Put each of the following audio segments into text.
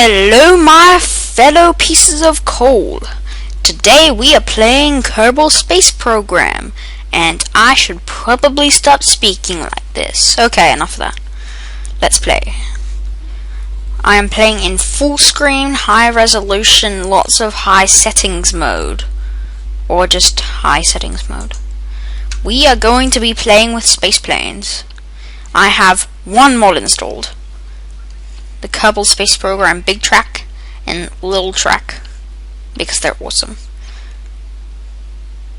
Hello my fellow pieces of coal. Today we are playing Kerbal Space Program, and I should probably stop speaking like this. Okay, enough of that. Let's play. I am playing in full screen, high resolution, lots of high settings mode. Or just high settings mode. We are going to be playing with space planes. I have one mod installed. The Kerbal Space Program Big Track and Little Track, because they're awesome.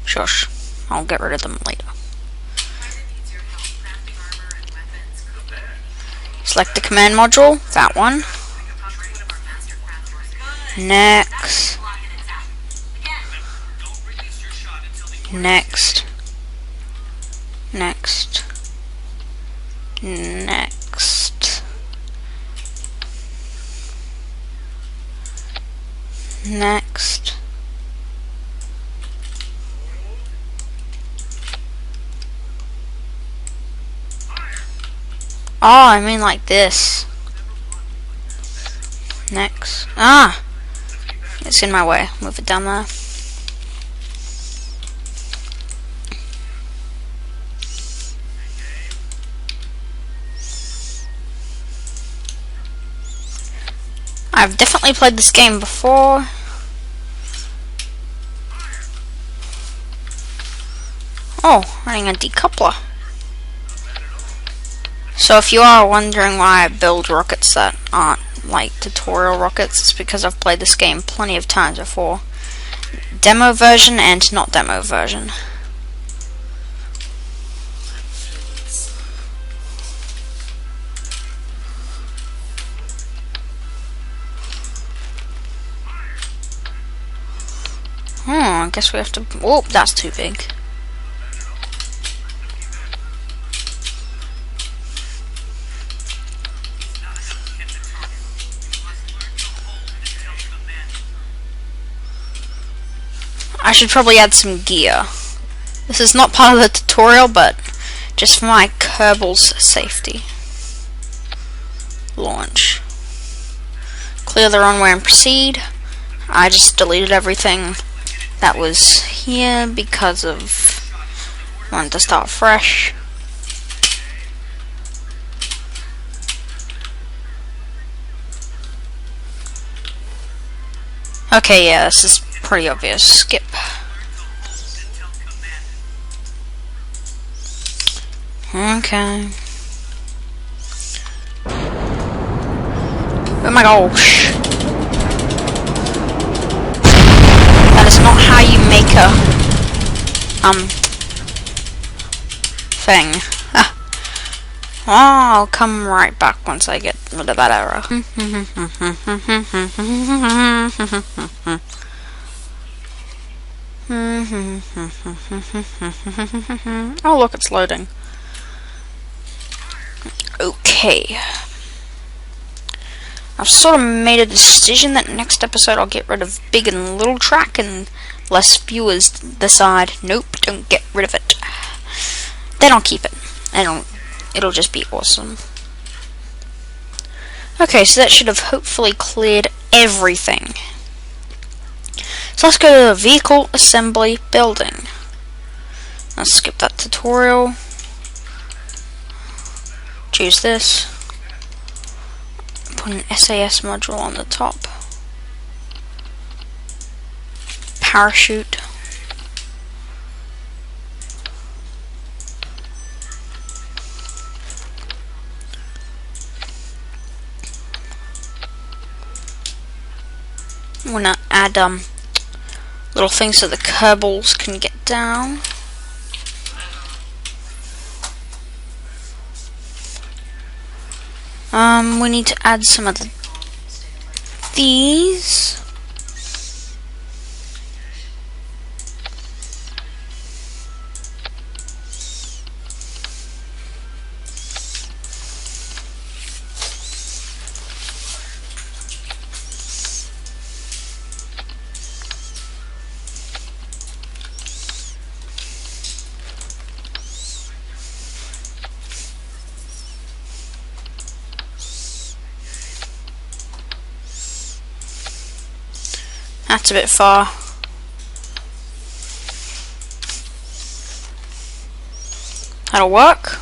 Shush, I'll get rid of them later. Select the command module, that one. Next. Next. Next. Next. Next. Oh, I mean like this. Next. Ah! It's in my way. Move it down there. I've definitely played this game before. Oh, running a decoupler. So if you are wondering why I build rockets that aren't like tutorial rockets, it's because I've played this game plenty of times before. Demo version and not demo version. I guess we have to... Oh, that's too big. I should probably add some gear. This is not part of the tutorial, but just for my Kerbal's safety. Launch. Clear the runway and proceed. I just deleted everything that was here because of wanting to start fresh. Okay, yeah, this is pretty obvious. Skip. Okay. Oh my gosh. That is not how you make a thing. Ah. Oh, I'll come right back once I get rid of that error. Oh look, it's loading. Okay. I've sort of made a decision that next episode I'll get rid of Big and Little Track and less viewers decide, nope, don't get rid of it. Then I'll keep it. It'll just be awesome. Okay, so that should have hopefully cleared everything. So let's go to the vehicle assembly building. Let's skip that tutorial. Choose this. Put an SAS module on the top. Parachute. I'm gonna add little things so the Kerbals can get down. We need to add some of these. That's a bit far. That'll work.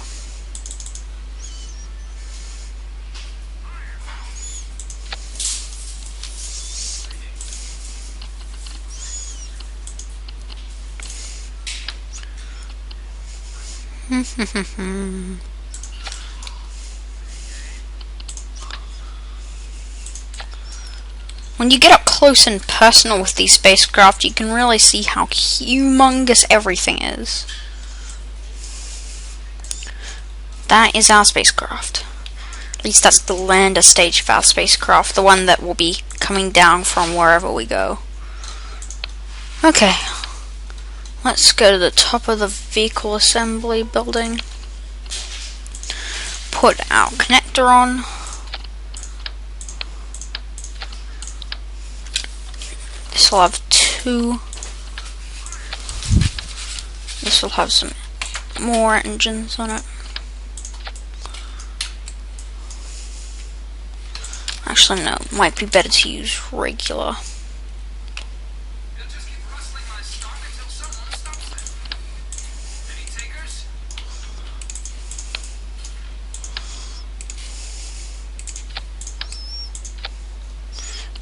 When you get up close and personal with these spacecraft, you can really see how humongous everything is. That is our spacecraft. At least that's the lander stage of our spacecraft, the one that will be coming down from wherever we go. Okay, let's go to the top of the vehicle assembly building. Put our connector on. This will have two. This will have some more engines on it. Actually, no, it might be better to use regular.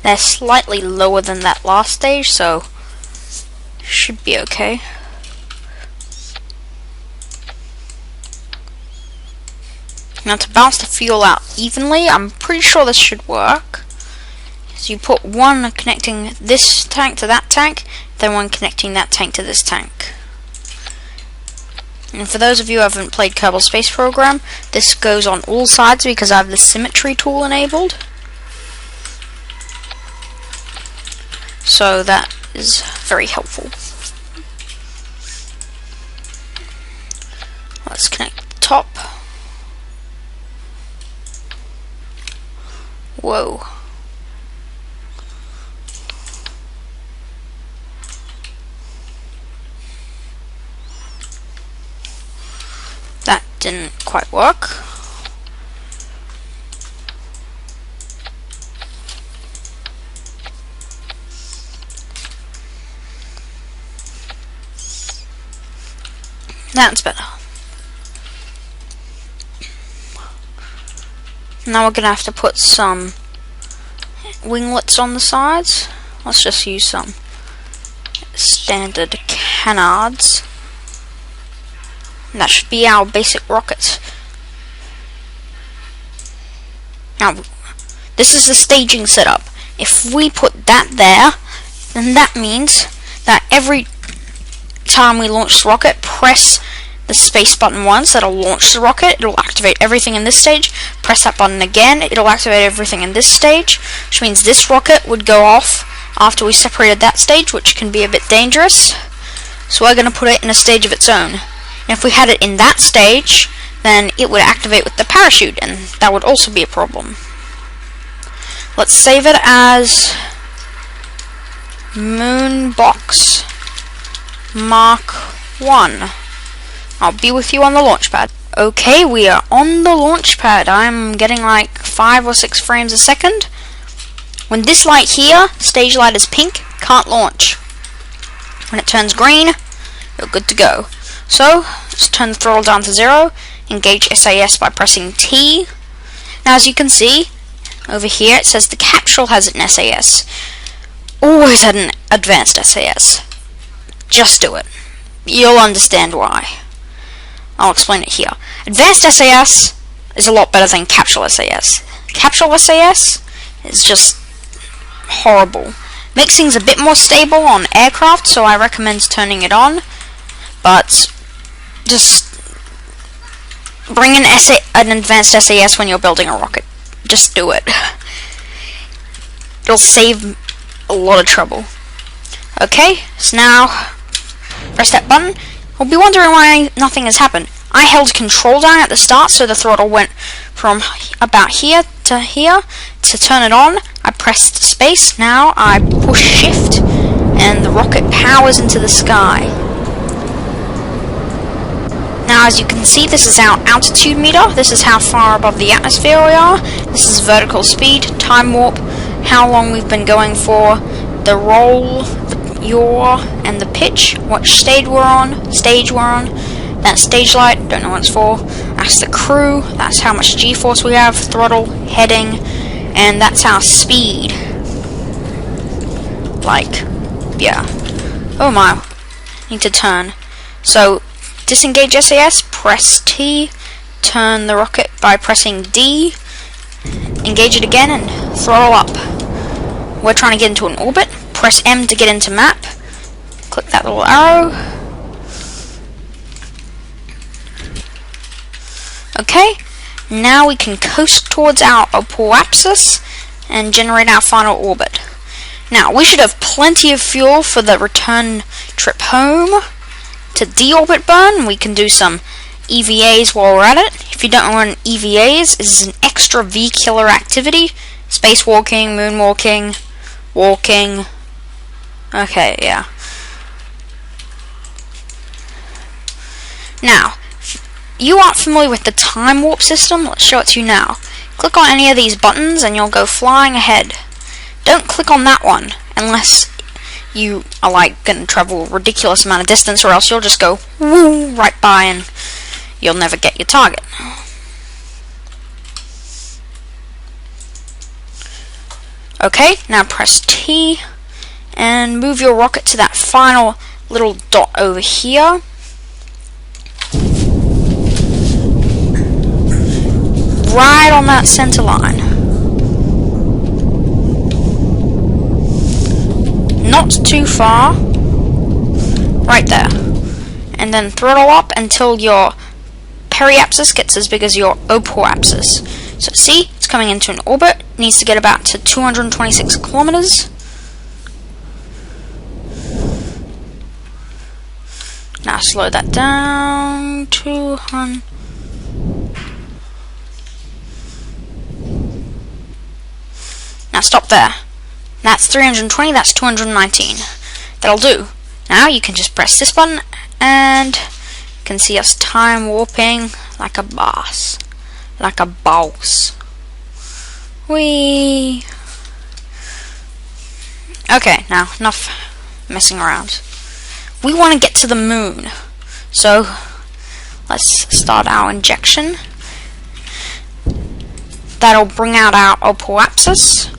They're slightly lower than that last stage, so should be okay. Now to balance the fuel out evenly, I'm pretty sure this should work. So you put one connecting this tank to that tank, then one connecting that tank to this tank. And for those of you who haven't played Kerbal Space Program, this goes on all sides because I have the symmetry tool enabled. So that is very helpful. Let's connect the top. Whoa. That didn't quite work. That's better. Now we're gonna have to put some winglets on the sides. Let's just use some standard canards. And that should be our basic rockets. Now, this is the staging setup. If we put that there, then that means that every time we launch the rocket, press the space button once, that'll launch the rocket, it'll activate everything in this stage, press that button again, it'll activate everything in this stage, which means this rocket would go off after we separated that stage, which can be a bit dangerous, so we're going to put it in a stage of its own. And if we had it in that stage, then it would activate with the parachute, and that would also be a problem. Let's save it as Moonbox Mark 1. I'll be with you on the launch pad. Okay, we are on the launch pad. I'm getting like 5 or 6 frames a second. When this light here, stage light is pink, can't launch. When it turns green, you're good to go. So, let's turn the throttle down to 0, engage SAS by pressing T. Now as you can see, over here it says the capsule has an SAS. Always had an advanced SAS. Just do it. You'll understand why. I'll explain it here. Advanced SAS is a lot better than Capsule SAS. Capsule SAS is just horrible. Makes things a bit more stable on aircraft, so I recommend turning it on. But just bring an advanced SAS when you're building a rocket. Just do it. It'll save a lot of trouble. Okay, so now press that button. You'll be wondering why nothing has happened. I held control down at the start, so the throttle went from about here to turn it on. I pressed space. Now I push shift, and the rocket powers into the sky. Now as you can see, this is our altitude meter. This is how far above the atmosphere we are. This is vertical speed, time warp, how long we've been going for, the roll, the yaw, and the pitch. What stage we're on. That stage light, don't know what it's for. That's the crew. That's how much G-force we have. Throttle, heading, and that's our speed. Like, yeah. Oh my. Need to turn. So, disengage SAS, press T, turn the rocket by pressing D, engage it again, and throttle up. We're trying to get into an orbit. Press M to get into map. Click that little arrow. Okay, now we can coast towards our apoapsis and generate our final orbit. Now, we should have plenty of fuel for the return trip home. To deorbit burn, we can do some EVAs while we're at it. If you don't know what an EVA is, this is an extra vehicular activity. Spacewalking, moonwalking, walking. Okay, yeah. Now, you aren't familiar with the time warp system? Let's show it to you now. Click on any of these buttons and you'll go flying ahead. Don't click on that one unless you are like going to travel a ridiculous amount of distance, or else you'll just go woo right by and you'll never get your target. Okay, now press T and move your rocket to that final little dot over here. Right on that center line. Not too far. Right there. And then throttle up until your periapsis gets as big as your opoapsis. So see, it's coming into an orbit. It needs to get about to 226 kilometers. Now slow that down. 200. Now stop there. That's 320, that's 219. That'll do. Now you can just press this button and you can see us time warping like a boss. Like a boss. Whee! Okay, now enough messing around. We want to get to the moon. So let's start our injection. That'll bring out our opoapsis.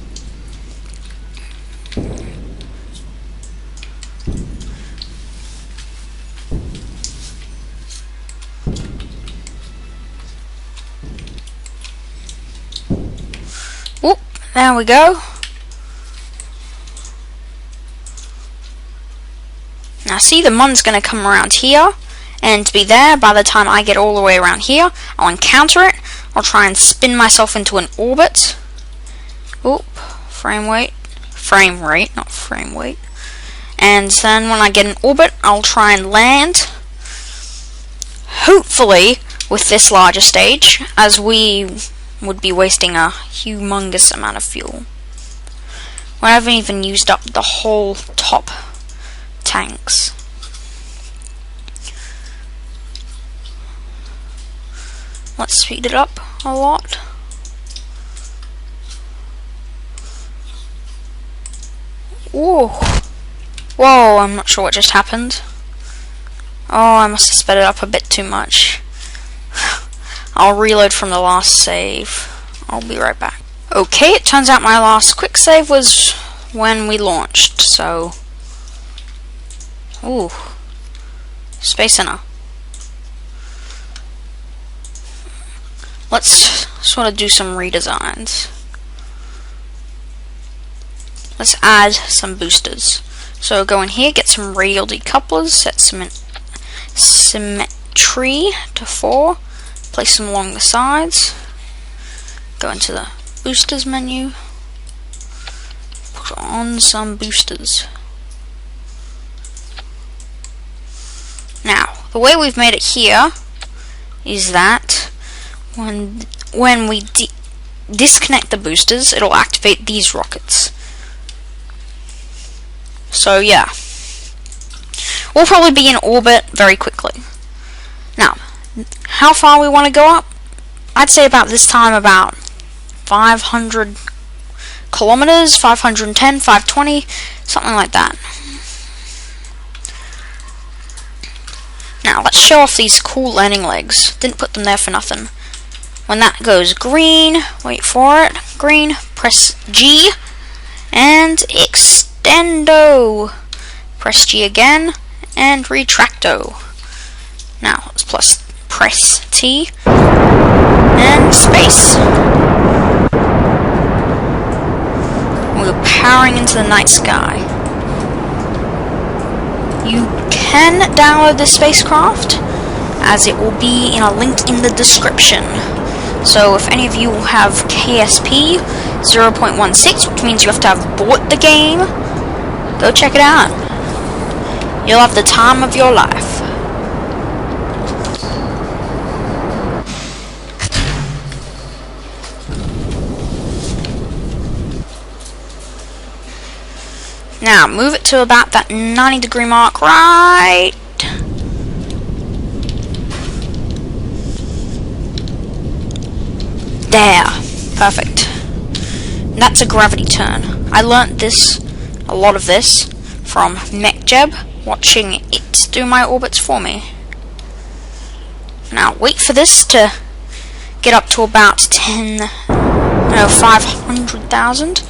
Whoop, there we go. Now see, the mun's going to come around here, and to be there by the time I get all the way around here, I'll encounter it. I'll try and spin myself into an orbit. Oop, frame rate, not frame weight. And then when I get an orbit, I'll try and land. Hopefully with this larger stage, as we would be wasting a humongous amount of fuel. We haven't even used up the whole top tanks. Let's speed it up a lot. Ooh. Whoa, I'm not sure what just happened. Oh, I must have sped it up a bit too much. I'll reload from the last save. I'll be right back. Okay, it turns out my last quick save was when we launched, so... Ooh. Space Center. Let's sort of do some redesigns. Let's add some boosters. So go in here, get some radial decouplers, set some symmetry to 4, place them along the sides, go into the boosters menu, put on some boosters. Now, the way we've made it here is that when we disconnect the boosters, it'll activate these rockets. So yeah, we'll probably be in orbit very quickly. Now, how far we want to go up? I'd say about this time about 500 kilometers, 510, 520, something like that. Now let's show off these cool landing legs. Didn't put them there for nothing. When that goes green, wait for it, green, press G, and extendo. Press G again, and retracto. Now let's press T, and space. We're powering into the night sky. You can download this spacecraft, as it will be in a link in the description. So if any of you have KSP 0.16, which means you have to have bought the game, go check it out. You'll have the time of your life. Now move it to about that 90-degree mark right. There. Perfect. That's a gravity turn. I learnt a lot of this from MechJeb, watching it do my orbits for me. Now wait for this to get up to about 500,000.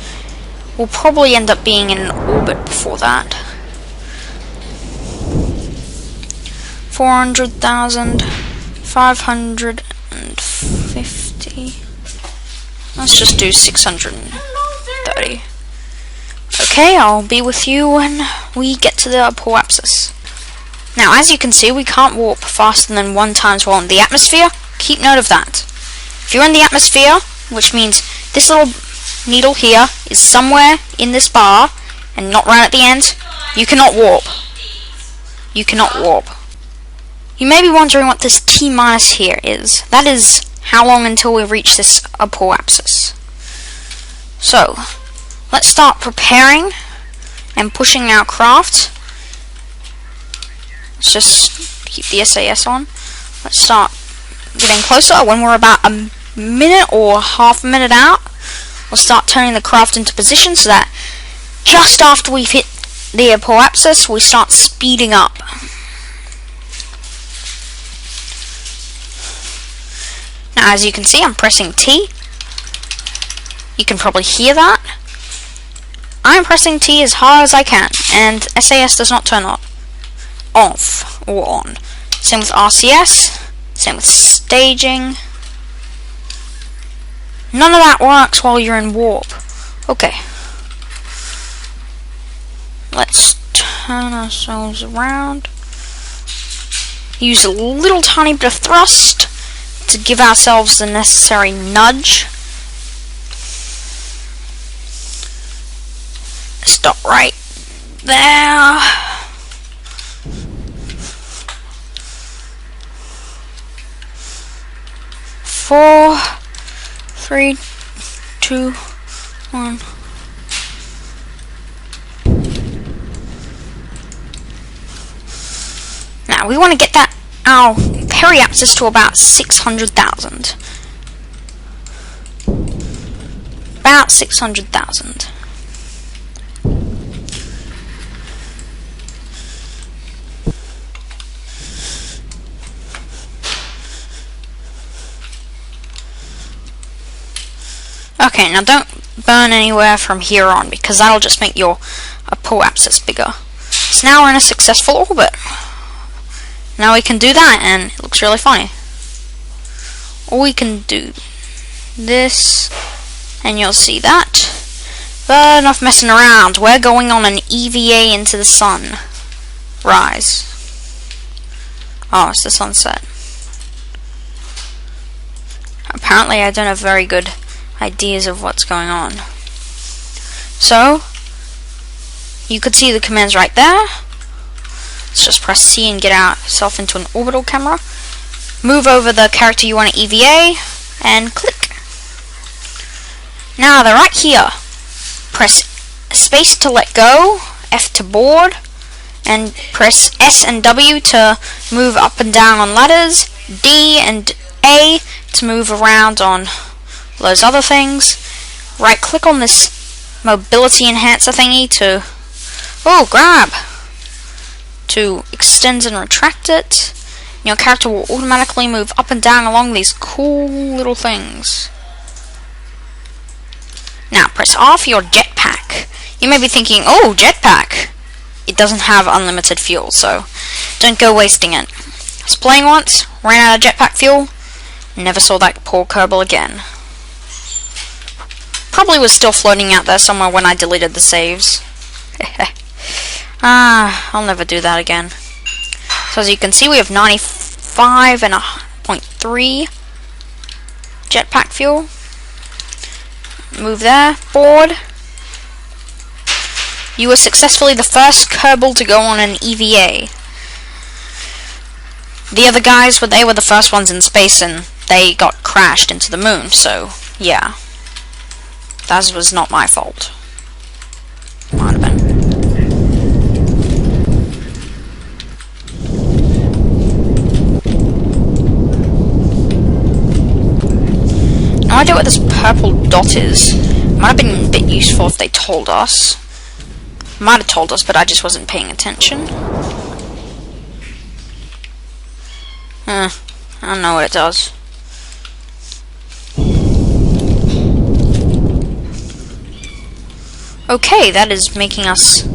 We'll probably end up being in an orbit before that. 400,000, 550. Let's just do 630. Okay, I'll be with you when we get to the apoapsis. Now, as you can see, we can't warp faster than 1 times while in the atmosphere. Keep note of that. If you're in the atmosphere, which means this little needle here is somewhere in this bar and not right at the end, you cannot warp. You cannot warp. You may be wondering what this T minus here is. That is how long until we reach this apoapsis. So, let's start preparing and pushing our craft. Let's just keep the SAS on. Let's start getting closer. When we're about a minute or half a minute out, we'll start turning the craft into position so that just after we've hit the apoapsis, we start speeding up. Now, as you can see, I'm pressing T. You can probably hear that. I'm pressing T as hard as I can, and SAS does not turn off or on. Same with RCS, same with staging. None of that works while you're in warp. Okay. Let's turn ourselves around. Use a little tiny bit of thrust to give ourselves the necessary nudge. Stop right there. Four, 3, 2, 1. Now we want to get our periapsis to about 600,000. About 600,000. Okay, now don't burn anywhere from here on, because that'll just make your apoapsis bigger. So now we're in a successful orbit. Now we can do that, and it looks really funny. Or we can do this, and you'll see that. But enough messing around. We're going on an EVA into the sun. Rise. Oh, it's the sunset. Apparently I don't have very good ideas of what's going on. So, you could see the commands right there. Let's just press C and get ourselves into an orbital camera. Move over the character you want to EVA, and click. Now they're right here. Press space to let go, F to board, and press S and W to move up and down on ladders, D and A to move around on those other things. Right click on this mobility enhancer thingy to... Oh, grab! To extend and retract it. Your character will automatically move up and down along these cool little things. Now, press R for your jetpack. You may be thinking, oh, jetpack! It doesn't have unlimited fuel, so don't go wasting it. I was playing once, ran out of jetpack fuel, never saw that poor Kerbal again. Probably was still floating out there somewhere when I deleted the saves. I'll never do that again. So as you can see, we have 95.3 jetpack fuel. Move there, board. You were successfully the first Kerbal to go on an EVA. The other guys, they were the first ones in space and they got crashed into the moon, so yeah. That was not my fault. Might have been. No idea what this purple dot is. Might have been a bit useful if they told us. Might have told us, but I just wasn't paying attention. I don't know what it does. Okay, that is making us...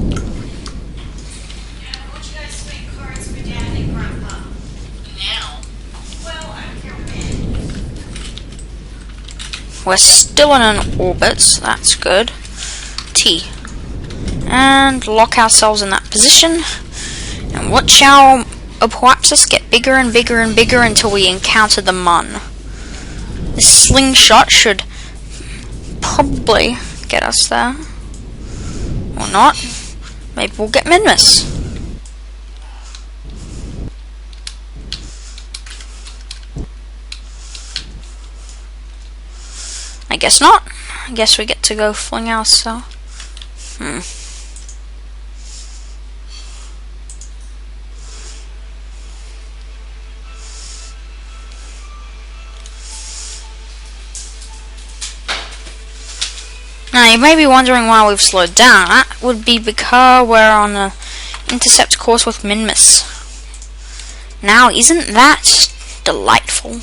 We're still in an orbit, so that's good. T. And lock ourselves in that position. And watch our apoapsis get bigger and bigger and bigger until we encounter the Mun. This slingshot should probably get us there. Or not. Maybe we'll get Minmus. I guess not. I guess we get to go fling ourselves. Now you may be wondering why we've slowed down. That would be because we're on a intercept course with Minmus. Now isn't that delightful?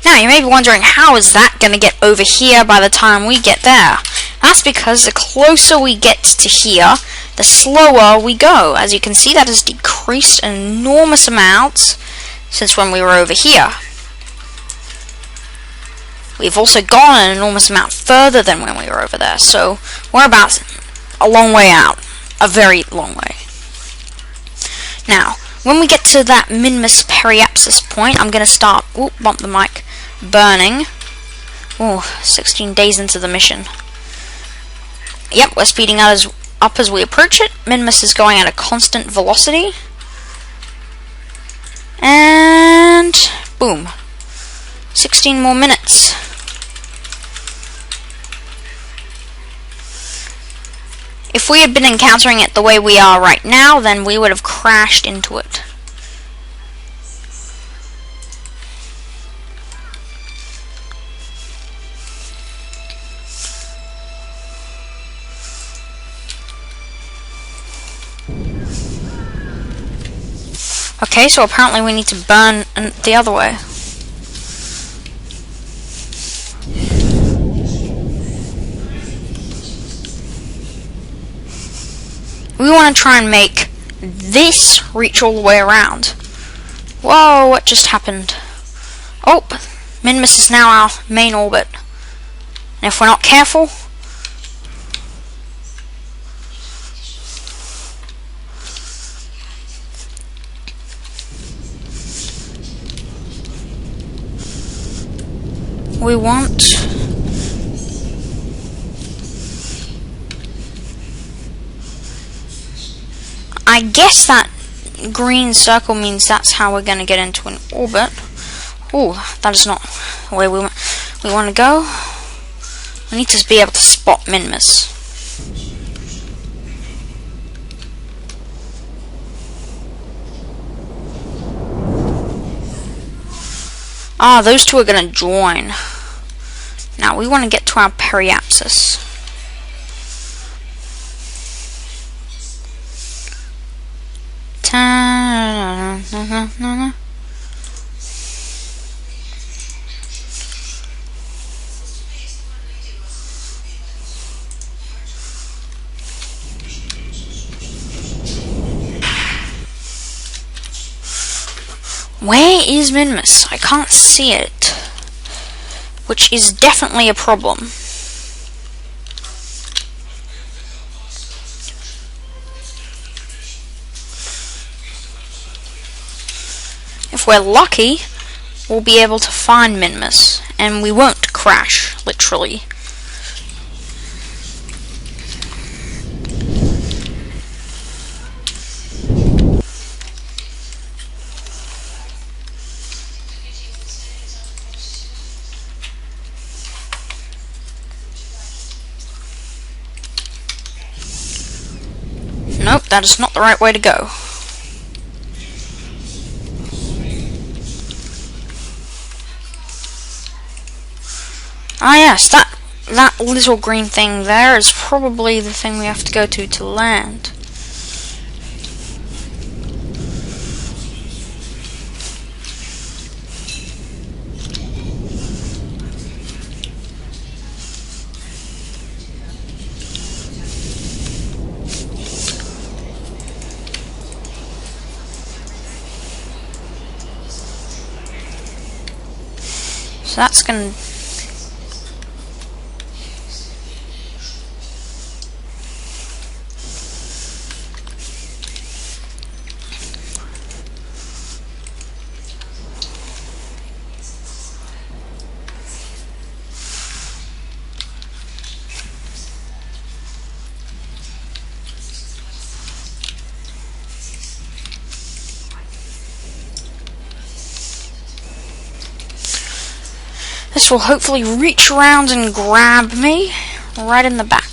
Now you may be wondering, how is that going to get over here by the time we get there? That's because the closer we get to here, the slower we go. As you can see, that has decreased an enormous amount since when we were over here. We've also gone an enormous amount further than when we were over there, so we're about a long way out. A very long way. Now, when we get to that Minmus periapsis point, I'm going to start, bump the mic, burning. 16 days into the mission. Yep, we're speeding up as we approach it. Minmus is going at a constant velocity. And boom. 16 more minutes. If we had been encountering it the way we are right now, then we would have crashed into it. Okay, so apparently we need to burn the other way. We want to try and make this reach all the way around. Whoa, what just happened? Oh, Minmus is now our main orbit. And if we're not careful, we want... I guess that green circle means that's how we're going to get into an orbit. Oh, that is not the way we want to go. We need to be able to spot Minmus. Ah, those two are going to join. Now we want to get to our periapsis. no. Where is Minmus? I can't see it, which is definitely a problem. If we're lucky, we'll be able to find Minmus, and we won't crash, literally. Nope, that is not the right way to go. Ah yes, that little green thing there is probably the thing we have to go to land. So that's gonna... This will hopefully reach around and grab me right in the back.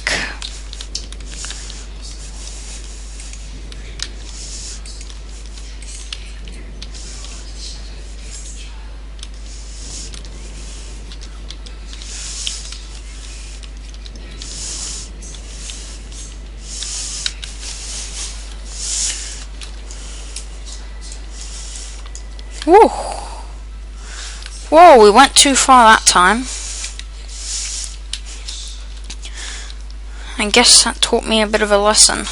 Woo! Whoa, we went too far that time. I guess that taught me a bit of a lesson.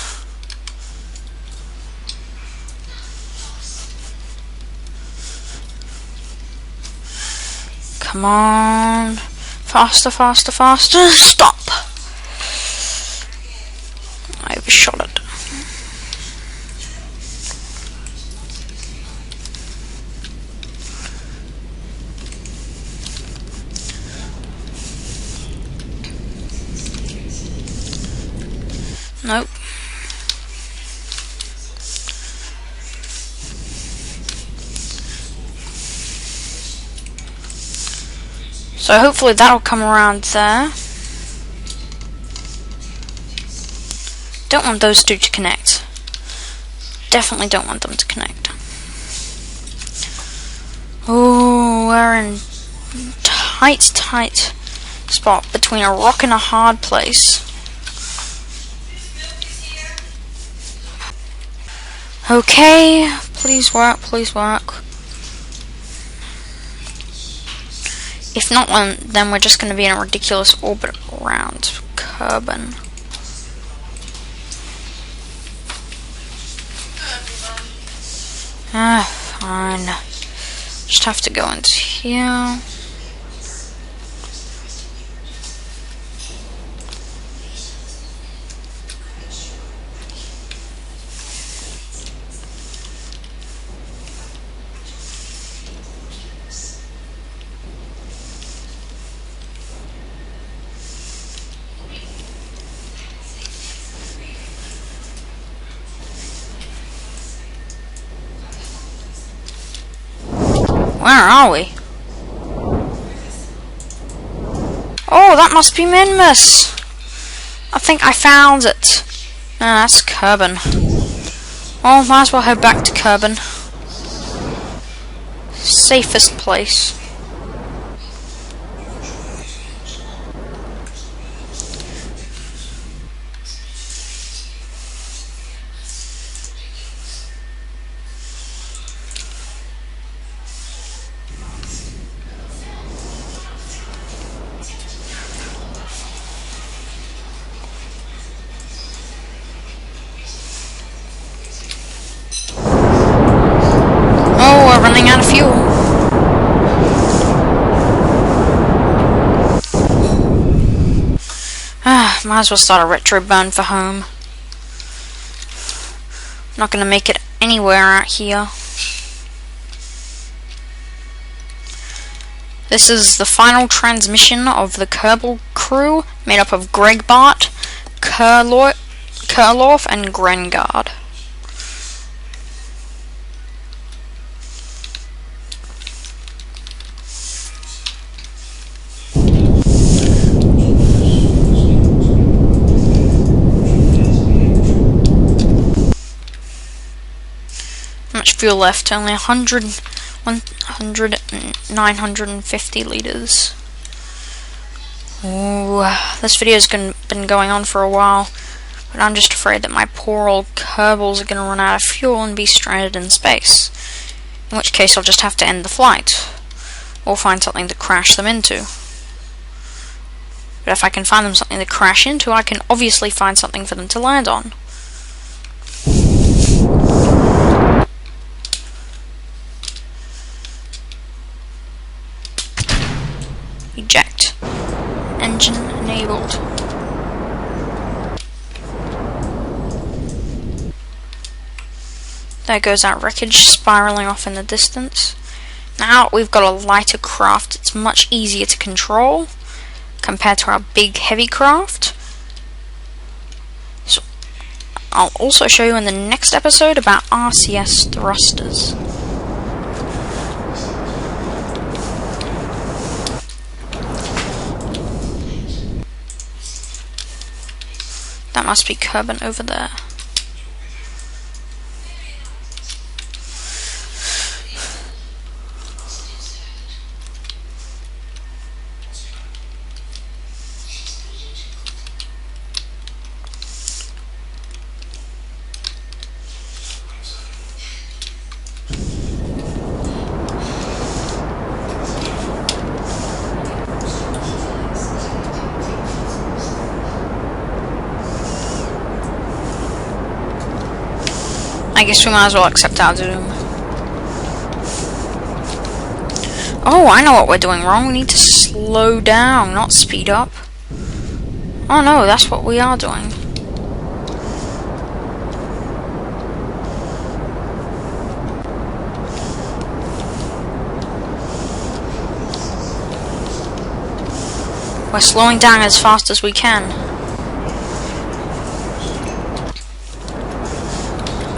Come on. Faster, faster, faster. Stop! I overshot it. Nope. So hopefully that'll come around there. Don't want those two to connect. Definitely don't want them to connect. Oh, we're in tight spot between a rock and a hard place. Okay, please work, please work. If not, then we're just going to be in a ridiculous orbit around Kerbal. Fine. Just have to go into here. Where are we? Oh, that must be Minmus. I think I found it. Ah, that's Kerbal. Oh, might as well head back to Kerbal. Safest place. Might as well start a retro burn for home. Not gonna make it anywhere out here. This is the final transmission of the Kerbal crew, made up of Gregbart, Kurloff, and Grengard. How much fuel left? Only 950 liters. Ooh, this video's been going on for a while, but I'm just afraid that my poor old Kerbals are gonna run out of fuel and be stranded in space. In which case I'll just have to end the flight, or find something to crash them into. But if I can find them something to crash into, I can obviously find something for them to land on. Eject. Engine enabled. There goes our wreckage spiraling off in the distance. Now we've got a lighter craft. It's much easier to control compared to our big heavy craft. So I'll also show you in the next episode about RCS thrusters. That must be Kerbal over there. I guess we might as well accept our doom. Oh, I know what we're doing wrong. We need to slow down, not speed up. Oh no, that's what we are doing. We're slowing down as fast as we can.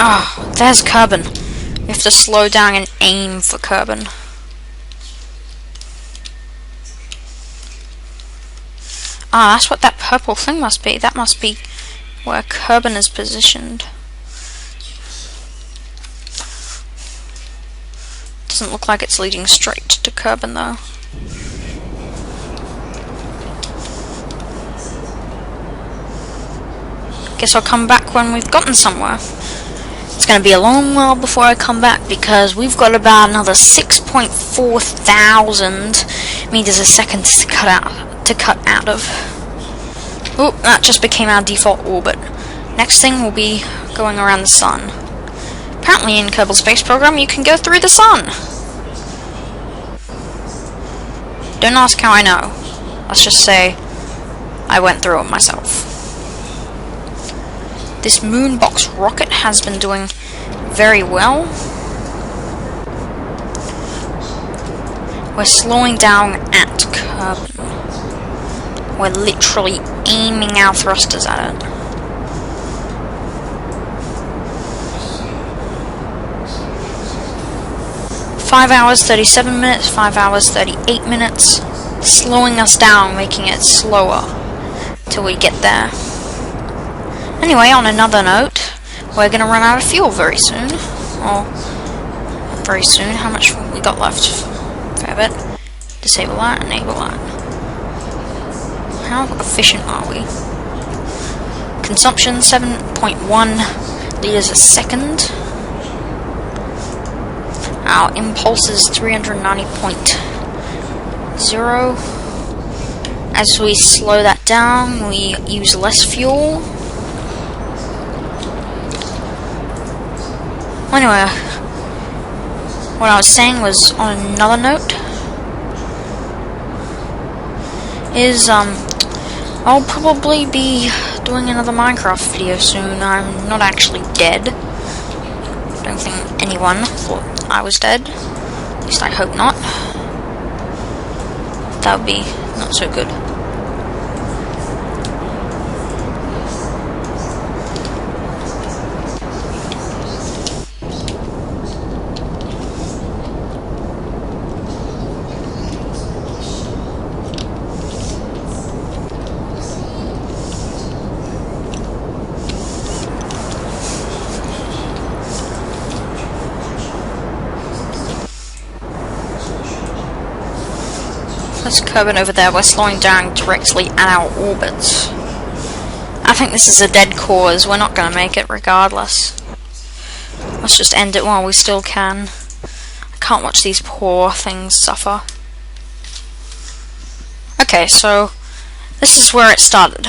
Ah, there's Kerbal. We have to slow down and aim for Kerbal. Ah, that's what that purple thing must be. That must be where Kerbal is positioned. Doesn't look like it's leading straight to Kerbal though. Guess I'll come back when we've gotten somewhere. It's going to be a long while before I come back because we've got about another 6.4 thousand meters a second to cut out of. Oh, that just became our default orbit. Next thing will be going around the sun. Apparently in Kerbal Space Program you can go through the sun. Don't ask how I know. Let's just say I went through it myself. This Moonbox rocket has been doing very well. We're slowing down at Kerbal. We're literally aiming our thrusters at it. "5 hours, 37 minutes, 5 hours, 38 minutes. Slowing us down, making it slower till we get there. Anyway, on another note, we're going to run out of fuel very soon. Or, very soon. How much we got left? Fair bit. Disable that, enable that. How efficient are we? Consumption 7.1 liters a second. Our impulse is 390.0. As we slow that down, we use less fuel. Anyway, what I was saying was, on another note, is, well, I'll probably be doing another Minecraft video soon. I'm not actually dead. I don't think anyone thought I was dead. At least I hope not. That would be not so good. There's Kerbal over there. We're slowing down directly at our orbit. I think this is a dead cause. We're not going to make it regardless. Let's just end it while we still can. I can't watch these poor things suffer. Okay, so this is where it started.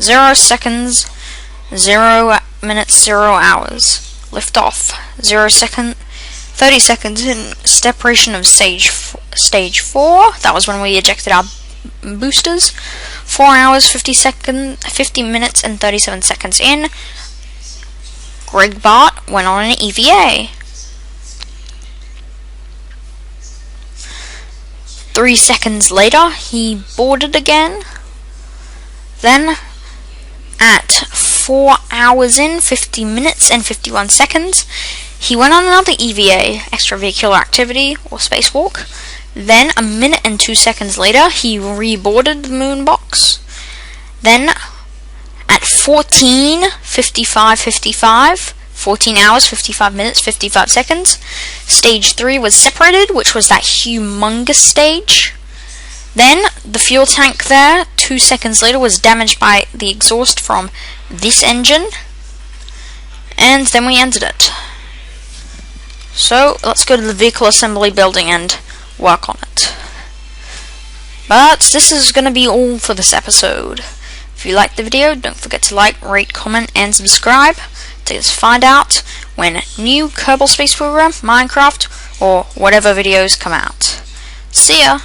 0 seconds, 0 minutes, 0 hours. Lift off. 30 seconds in separation of stage 4. That was when we ejected our boosters. 4 hours, 50 minutes, and 37 seconds in. Greg Bart went on an EVA. 3 seconds later, he boarded again. Then, at 4 hours in, 50 minutes, and 51 seconds, he went on another EVA, extravehicular activity, or spacewalk. Then, a minute and 2 seconds later, he reboarded the moon box. Then, at 14 hours, 55 minutes, 55 seconds, stage 3 was separated, which was that humongous stage. Then, the fuel tank there, 2 seconds later, was damaged by the exhaust from this engine. And then we ended it. So, let's go to the vehicle assembly building and work on it. But this is going to be all for this episode. If you liked the video, don't forget to like, rate, comment, and subscribe to find out when new Kerbal Space Program, Minecraft, or whatever videos come out. See ya!